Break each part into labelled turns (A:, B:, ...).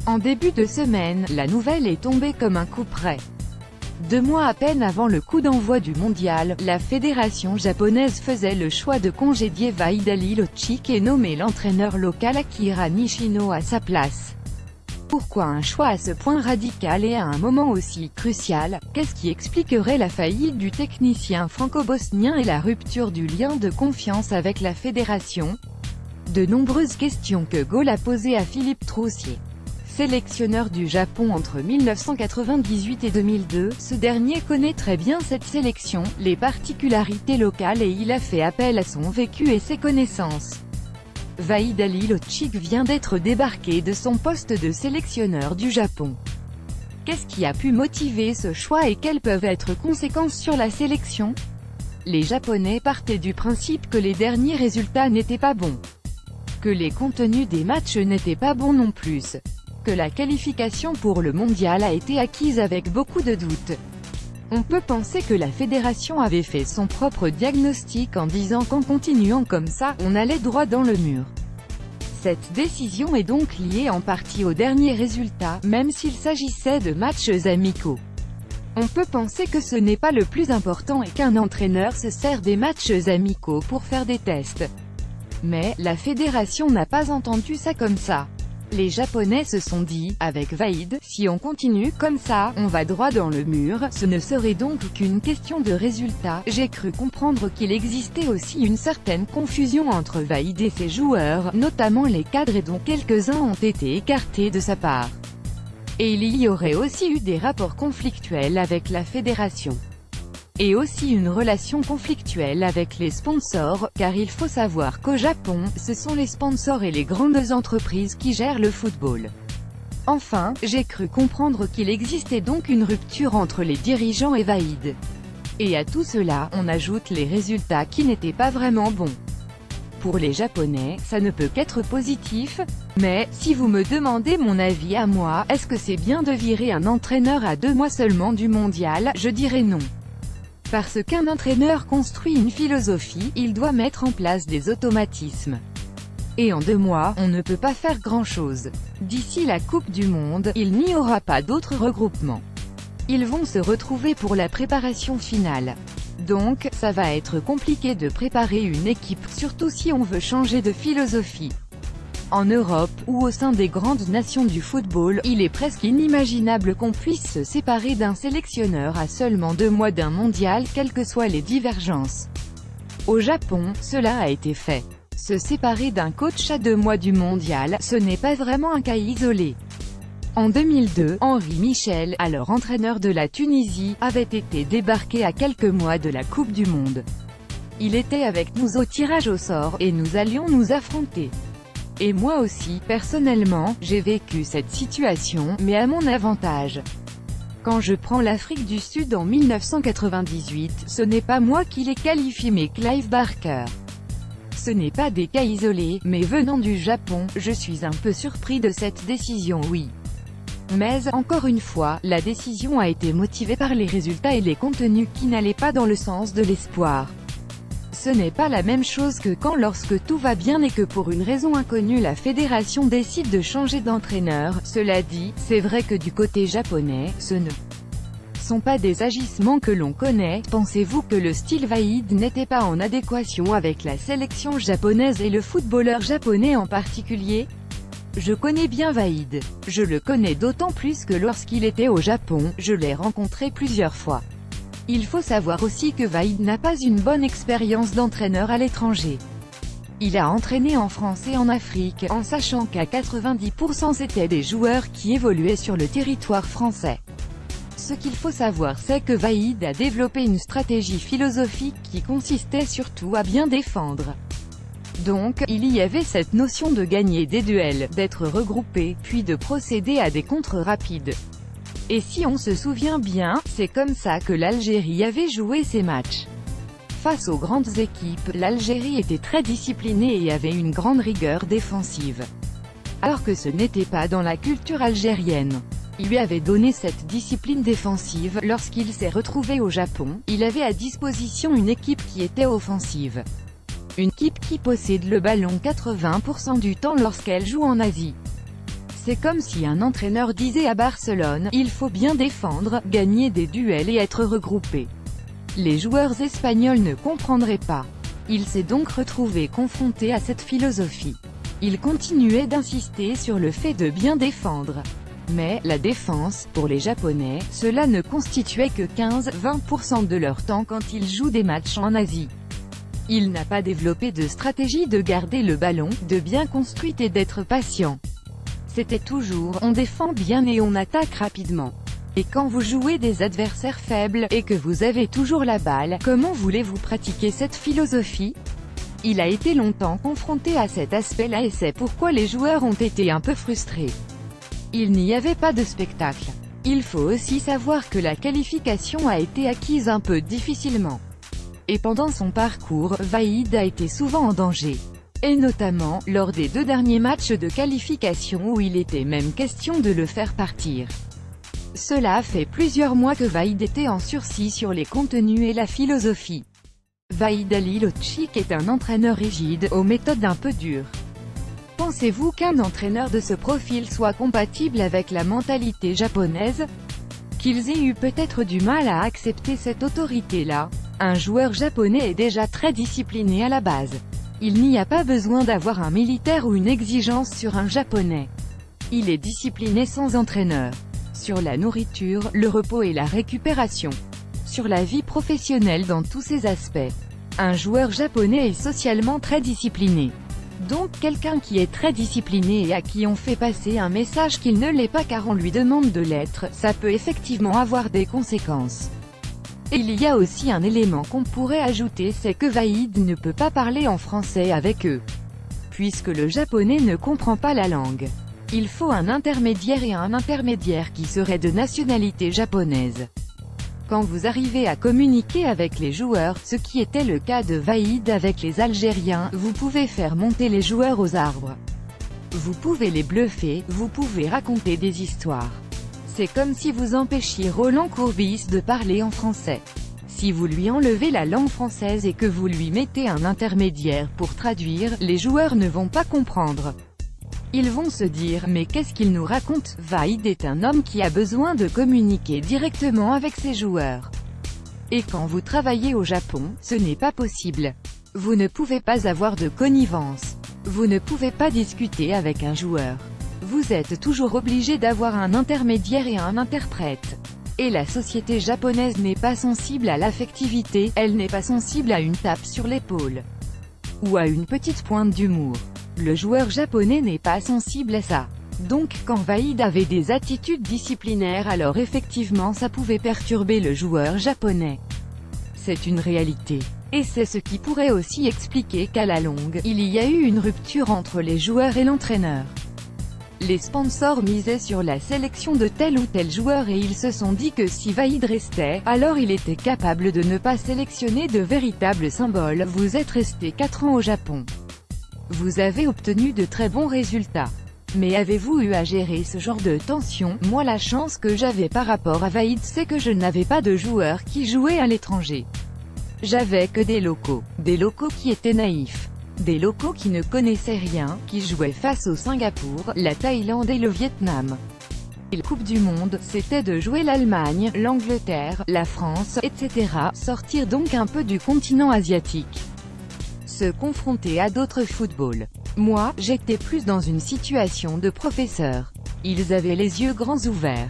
A: En début de semaine, la nouvelle est tombée comme un coup près. 2 mois à peine avant le coup d'envoi du mondial, la fédération japonaise faisait le choix de congédier Vaid Halilhodžić et nommer l'entraîneur local Akira Nishino à sa place. Pourquoi un choix à ce point radical et à un moment aussi crucial? Qu'est-ce qui expliquerait la faillite du technicien franco-bosnien et la rupture du lien de confiance avec la fédération? De nombreuses questions que Gaulle a posées à Philippe Troussier. Sélectionneur du Japon entre 1998 et 2002, ce dernier connaît très bien cette sélection, les particularités locales et il a fait appel à son vécu et ses connaissances. Vaid Halilhodžić vient d'être débarqué de son poste de sélectionneur du Japon. Qu'est-ce qui a pu motiver ce choix et quelles peuvent être conséquences sur la sélection? Les Japonais partaient du principe que les derniers résultats n'étaient pas bons, que les contenus des matchs n'étaient pas bons non plus, que la qualification pour le mondial a été acquise avec beaucoup de doutes. On peut penser que la fédération avait fait son propre diagnostic en disant qu'en continuant comme ça, on allait droit dans le mur. Cette décision est donc liée en partie aux derniers résultats, même s'il s'agissait de matchs amicaux. On peut penser que ce n'est pas le plus important et qu'un entraîneur se sert des matchs amicaux pour faire des tests. Mais, la fédération n'a pas entendu ça comme ça. Les Japonais se sont dit, avec Vaid, si on continue comme ça, on va droit dans le mur, ce ne serait donc qu'une question de résultat. J'ai cru comprendre qu'il existait aussi une certaine confusion entre Vaid et ses joueurs, notamment les cadres et dont quelques-uns ont été écartés de sa part. Et il y aurait aussi eu des rapports conflictuels avec la fédération. Et aussi une relation conflictuelle avec les sponsors, car il faut savoir qu'au Japon, ce sont les sponsors et les grandes entreprises qui gèrent le football. Enfin, j'ai cru comprendre qu'il existait donc une rupture entre les dirigeants et Vaid. Et à tout cela, on ajoute les résultats qui n'étaient pas vraiment bons. Pour les Japonais, ça ne peut qu'être positif, mais, si vous me demandez mon avis à moi, est-ce que c'est bien de virer un entraîneur à 2 mois seulement du mondial, je dirais non. Parce qu'un entraîneur construit une philosophie, il doit mettre en place des automatismes. Et en 2 mois, on ne peut pas faire grand-chose. D'ici la Coupe du Monde, il n'y aura pas d'autres regroupements. Ils vont se retrouver pour la préparation finale. Donc, ça va être compliqué de préparer une équipe, surtout si on veut changer de philosophie. En Europe, ou au sein des grandes nations du football, il est presque inimaginable qu'on puisse se séparer d'un sélectionneur à seulement 2 mois d'un mondial, quelles que soient les divergences. Au Japon, cela a été fait. Se séparer d'un coach à 2 mois du mondial, ce n'est pas vraiment un cas isolé. En 2002, Henri Michel, alors entraîneur de la Tunisie, avait été débarqué à quelques mois de la Coupe du Monde. Il était avec nous au tirage au sort, et nous allions nous affronter. Et moi aussi, personnellement, j'ai vécu cette situation, mais à mon avantage. Quand je prends l'Afrique du Sud en 1998, ce n'est pas moi qui l'ai qualifié mais Clive Barker. Ce n'est pas des cas isolés, mais venant du Japon, je suis un peu surpris de cette décision, oui. Mais, encore une fois, la décision a été motivée par les résultats et les contenus qui n'allaient pas dans le sens de l'espoir. Ce n'est pas la même chose que quand lorsque tout va bien et que pour une raison inconnue la fédération décide de changer d'entraîneur. Cela dit, c'est vrai que du côté japonais, ce ne sont pas des agissements que l'on connaît. Pensez-vous que le style Vaid n'était pas en adéquation avec la sélection japonaise et le footballeur japonais en particulier? Je connais bien Vaid. Je le connais d'autant plus que lorsqu'il était au Japon, je l'ai rencontré plusieurs fois. Il faut savoir aussi que Vaid n'a pas une bonne expérience d'entraîneur à l'étranger. Il a entraîné en France et en Afrique, en sachant qu'à 90% c'étaient des joueurs qui évoluaient sur le territoire français. Ce qu'il faut savoir c'est que Vaid a développé une stratégie philosophique qui consistait surtout à bien défendre. Donc, il y avait cette notion de gagner des duels, d'être regroupé, puis de procéder à des contres rapides. Et si on se souvient bien, c'est comme ça que l'Algérie avait joué ses matchs. Face aux grandes équipes, l'Algérie était très disciplinée et avait une grande rigueur défensive. Alors que ce n'était pas dans la culture algérienne. Il lui avait donné cette discipline défensive. Lorsqu'il s'est retrouvé au Japon, il avait à disposition une équipe qui était offensive. Une équipe qui possède le ballon 80% du temps lorsqu'elle joue en Asie. C'est comme si un entraîneur disait à Barcelone, il faut bien défendre, gagner des duels et être regroupé. Les joueurs espagnols ne comprendraient pas. Il s'est donc retrouvé confronté à cette philosophie. Il continuait d'insister sur le fait de bien défendre. Mais, la défense, pour les Japonais, cela ne constituait que 15-20% de leur temps quand ils jouent des matchs en Asie. Il n'a pas développé de stratégie de garder le ballon, de bien construite et d'être patient. C'était toujours, on défend bien et on attaque rapidement. Et quand vous jouez des adversaires faibles, et que vous avez toujours la balle, comment voulez-vous pratiquer cette philosophie? Il a été longtemps confronté à cet aspect-là et c'est pourquoi les joueurs ont été un peu frustrés. Il n'y avait pas de spectacle. Il faut aussi savoir que la qualification a été acquise un peu difficilement. Et pendant son parcours, Vaïd a été souvent en danger. Et notamment, lors des 2 derniers matchs de qualification où il était même question de le faire partir. Cela fait plusieurs mois que Vaïd était en sursis sur les contenus et la philosophie. Vahid Halilhodžić est un entraîneur rigide, aux méthodes un peu dures. Pensez-vous qu'un entraîneur de ce profil soit compatible avec la mentalité japonaise? Qu'ils aient eu peut-être du mal à accepter cette autorité-là? Un joueur japonais est déjà très discipliné à la base. Il n'y a pas besoin d'avoir un militaire ou une exigence sur un japonais. Il est discipliné sans entraîneur. Sur la nourriture, le repos et la récupération. Sur la vie professionnelle dans tous ses aspects. Un joueur japonais est socialement très discipliné. Donc quelqu'un qui est très discipliné et à qui on fait passer un message qu'il ne l'est pas car on lui demande de l'être, ça peut effectivement avoir des conséquences. Et il y a aussi un élément qu'on pourrait ajouter, c'est que Vaïd ne peut pas parler en français avec eux. Puisque le japonais ne comprend pas la langue. Il faut un intermédiaire et un intermédiaire qui serait de nationalité japonaise. Quand vous arrivez à communiquer avec les joueurs, ce qui était le cas de Vaïd avec les Algériens, vous pouvez faire monter les joueurs aux arbres. Vous pouvez les bluffer, vous pouvez raconter des histoires. C'est comme si vous empêchiez Roland Courbis de parler en français. Si vous lui enlevez la langue française et que vous lui mettez un intermédiaire pour traduire, les joueurs ne vont pas comprendre. Ils vont se dire, mais qu'est-ce qu'il nous raconte? Vaïd est un homme qui a besoin de communiquer directement avec ses joueurs. Et quand vous travaillez au Japon, ce n'est pas possible. Vous ne pouvez pas avoir de connivence. Vous ne pouvez pas discuter avec un joueur. Vous êtes toujours obligé d'avoir un intermédiaire et un interprète. Et la société japonaise n'est pas sensible à l'affectivité, elle n'est pas sensible à une tape sur l'épaule. Ou à une petite pointe d'humour. Le joueur japonais n'est pas sensible à ça. Donc quand Vaïd avait des attitudes disciplinaires, alors effectivement ça pouvait perturber le joueur japonais. C'est une réalité. Et c'est ce qui pourrait aussi expliquer qu'à la longue, il y a eu une rupture entre les joueurs et l'entraîneur. Les sponsors misaient sur la sélection de tel ou tel joueur et ils se sont dit que si Vaïd restait, alors il était capable de ne pas sélectionner de véritables symboles. Vous êtes resté 4 ans au Japon. Vous avez obtenu de très bons résultats. Mais avez-vous eu à gérer ce genre de tension? Moi, la chance que j'avais par rapport à Vaïd, c'est que je n'avais pas de joueurs qui jouaient à l'étranger. J'avais que des locaux qui étaient naïfs. Des locaux qui ne connaissaient rien, qui jouaient face au Singapour, la Thaïlande et le Vietnam. Et la Coupe du Monde, c'était de jouer l'Allemagne, l'Angleterre, la France, etc. Sortir donc un peu du continent asiatique. Se confronter à d'autres footballs. Moi, j'étais plus dans une situation de professeur. Ils avaient les yeux grands ouverts.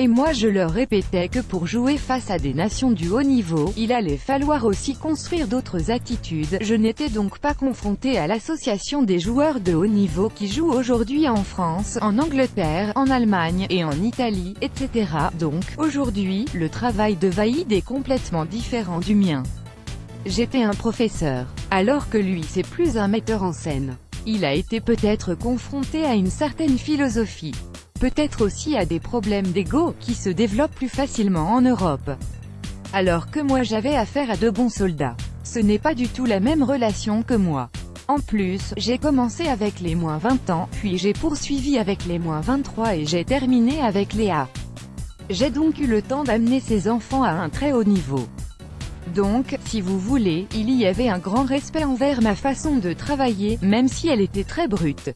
A: Et moi je leur répétais que pour jouer face à des nations du haut niveau, il allait falloir aussi construire d'autres attitudes. Je n'étais donc pas confronté à l'association des joueurs de haut niveau qui jouent aujourd'hui en France, en Angleterre, en Allemagne, et en Italie, etc. Donc, aujourd'hui, le travail de Vaïd est complètement différent du mien. J'étais un professeur, alors que lui c'est plus un metteur en scène. Il a été peut-être confronté à une certaine philosophie. Peut-être aussi à des problèmes d'ego, qui se développent plus facilement en Europe. Alors que moi j'avais affaire à de bons soldats. Ce n'est pas du tout la même relation que moi. En plus, j'ai commencé avec les moins 20 ans, puis j'ai poursuivi avec les moins 23 et j'ai terminé avec les A. J'ai donc eu le temps d'amener ces enfants à un très haut niveau. Donc, si vous voulez, il y avait un grand respect envers ma façon de travailler, même si elle était très brute.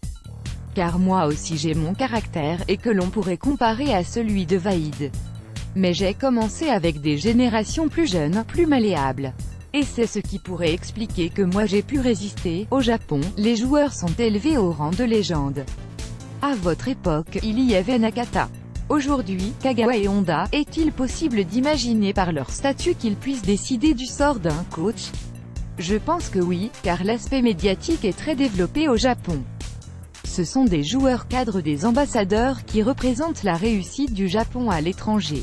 A: car moi aussi j'ai mon caractère, et que l'on pourrait comparer à celui de Vaïd. Mais j'ai commencé avec des générations plus jeunes, plus malléables. Et c'est ce qui pourrait expliquer que moi j'ai pu résister. Au Japon, les joueurs sont élevés au rang de légende. À votre époque, il y avait Nakata. Aujourd'hui, Kagawa et Honda, est-il possible d'imaginer par leur statut qu'ils puissent décider du sort d'un coach? Je pense que oui, car l'aspect médiatique est très développé au Japon. Ce sont des joueurs cadres, des ambassadeurs qui représentent la réussite du Japon à l'étranger.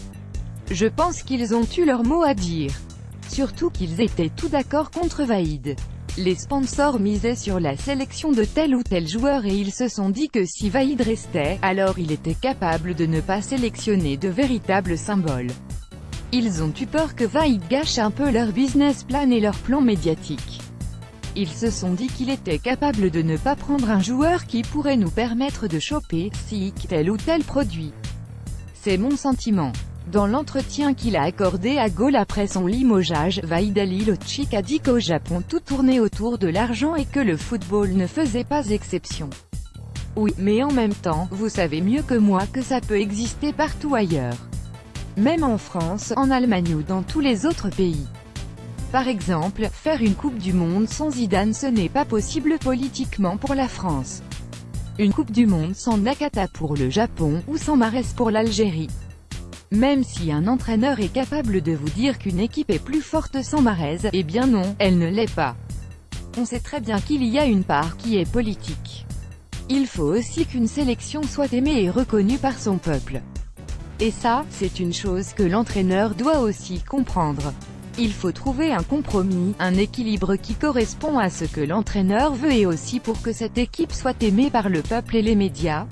A: Je pense qu'ils ont eu leur mot à dire. Surtout qu'ils étaient tout d'accord contre Vaïd. Les sponsors misaient sur la sélection de tel ou tel joueur et ils se sont dit que si Vaïd restait, alors il était capable de ne pas sélectionner de véritables symboles. Ils ont eu peur que Vaïd gâche un peu leur business plan et leur plan médiatique. Ils se sont dit qu'il était capable de ne pas prendre un joueur qui pourrait nous permettre de choper, tel ou tel produit. C'est mon sentiment. Dans l'entretien qu'il a accordé à Goal après son limogeage, Vaïd Halilhodžić a dit qu'au Japon tout tournait autour de l'argent et que le football ne faisait pas exception. Oui, mais en même temps, vous savez mieux que moi que ça peut exister partout ailleurs. Même en France, en Allemagne ou dans tous les autres pays. Par exemple, faire une Coupe du Monde sans Zidane, ce n'est pas possible politiquement pour la France. Une Coupe du Monde sans Nakata pour le Japon, ou sans Mahrez pour l'Algérie. Même si un entraîneur est capable de vous dire qu'une équipe est plus forte sans Mahrez, eh bien non, elle ne l'est pas. On sait très bien qu'il y a une part qui est politique. Il faut aussi qu'une sélection soit aimée et reconnue par son peuple. Et ça, c'est une chose que l'entraîneur doit aussi comprendre. Il faut trouver un compromis, un équilibre qui correspond à ce que l'entraîneur veut et aussi pour que cette équipe soit aimée par le peuple et les médias.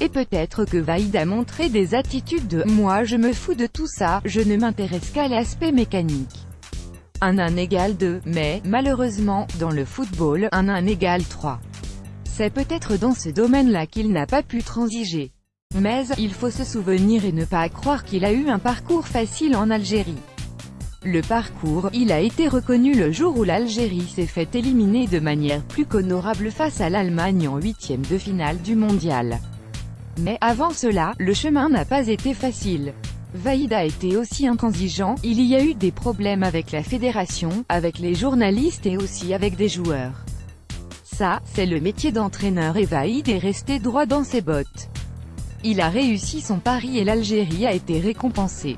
A: Et peut-être que Vaïd a montré des attitudes de « moi je me fous de tout ça, je ne m'intéresse qu'à l'aspect mécanique ». 1 égale 2, mais, malheureusement, dans le football, 1 égale 3. C'est peut-être dans ce domaine-là qu'il n'a pas pu transiger. Mais, il faut se souvenir et ne pas croire qu'il a eu un parcours facile en Algérie. Le parcours, il a été reconnu le jour où l'Algérie s'est fait éliminer de manière plus qu'honorable face à l'Allemagne en 8e de finale du mondial. Mais, avant cela, le chemin n'a pas été facile. Vaïd a été aussi intransigeant, il y a eu des problèmes avec la fédération, avec les journalistes et aussi avec des joueurs. Ça, c'est le métier d'entraîneur et Vaïd est resté droit dans ses bottes. Il a réussi son pari et l'Algérie a été récompensée.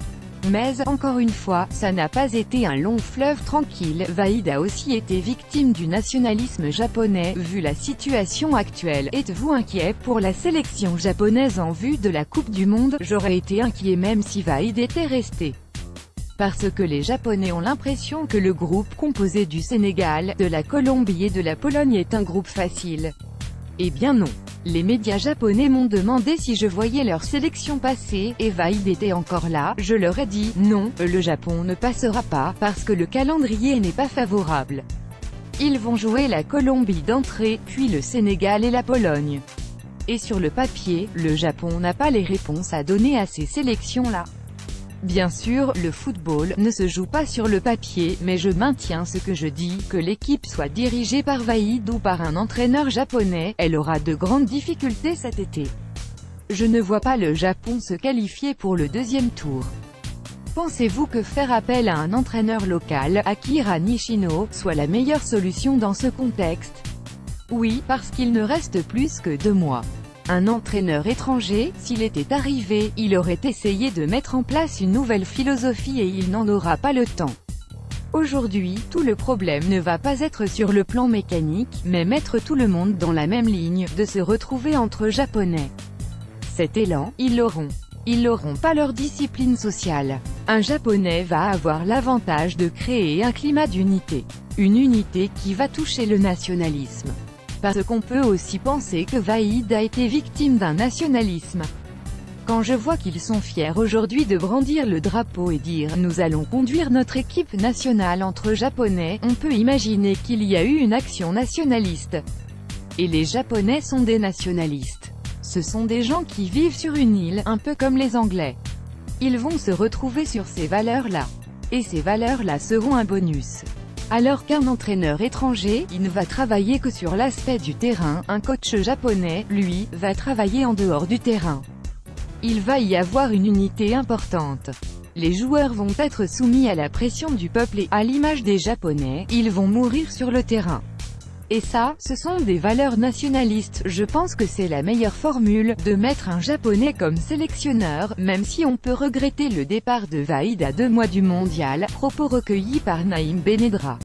A: Mais, encore une fois, ça n'a pas été un long fleuve tranquille. Vaïd a aussi été victime du nationalisme japonais. Vu la situation actuelle, êtes-vous inquiet pour la sélection japonaise en vue de la Coupe du Monde? J'aurais été inquiet même si Vaïd était resté. Parce que les Japonais ont l'impression que le groupe composé du Sénégal, de la Colombie et de la Pologne est un groupe facile. Eh bien non. Les médias japonais m'ont demandé si je voyais leur sélection passer, et Vaïd était encore là. Je leur ai dit, non, le Japon ne passera pas, parce que le calendrier n'est pas favorable. Ils vont jouer la Colombie d'entrée, puis le Sénégal et la Pologne. Et sur le papier, le Japon n'a pas les réponses à donner à ces sélections-là. Bien sûr, le football ne se joue pas sur le papier, mais je maintiens ce que je dis, que l'équipe soit dirigée par Vaïd ou par un entraîneur japonais, elle aura de grandes difficultés cet été. Je ne vois pas le Japon se qualifier pour le 2e tour. Pensez-vous que faire appel à un entraîneur local, Akira Nishino, soit la meilleure solution dans ce contexte? Oui, parce qu'il ne reste plus que 2 mois. Un entraîneur étranger, s'il était arrivé, il aurait essayé de mettre en place une nouvelle philosophie et il n'en aura pas le temps. Aujourd'hui, tout le problème ne va pas être sur le plan mécanique, mais mettre tout le monde dans la même ligne, de se retrouver entre Japonais. Cet élan, ils l'auront. Ils n'auront pas leur discipline sociale. Un Japonais va avoir l'avantage de créer un climat d'unité. Une unité qui va toucher le nationalisme. Parce qu'on peut aussi penser que Vaïd a été victime d'un nationalisme. Quand je vois qu'ils sont fiers aujourd'hui de brandir le drapeau et dire « Nous allons conduire notre équipe nationale entre Japonais », on peut imaginer qu'il y a eu une action nationaliste. Et les Japonais sont des nationalistes. Ce sont des gens qui vivent sur une île, un peu comme les Anglais. Ils vont se retrouver sur ces valeurs-là. Et ces valeurs-là seront un bonus. Alors qu'un entraîneur étranger, il ne va travailler que sur l'aspect du terrain, un coach japonais, lui, va travailler en dehors du terrain. Il va y avoir une unité importante. Les joueurs vont être soumis à la pression du peuple et, à l'image des Japonais, ils vont mourir sur le terrain. Et ça, ce sont des valeurs nationalistes. Je pense que c'est la meilleure formule, de mettre un Japonais comme sélectionneur, même si on peut regretter le départ de Vaïd à 2 mois du mondial. Propos recueillis par Naïm Benedra.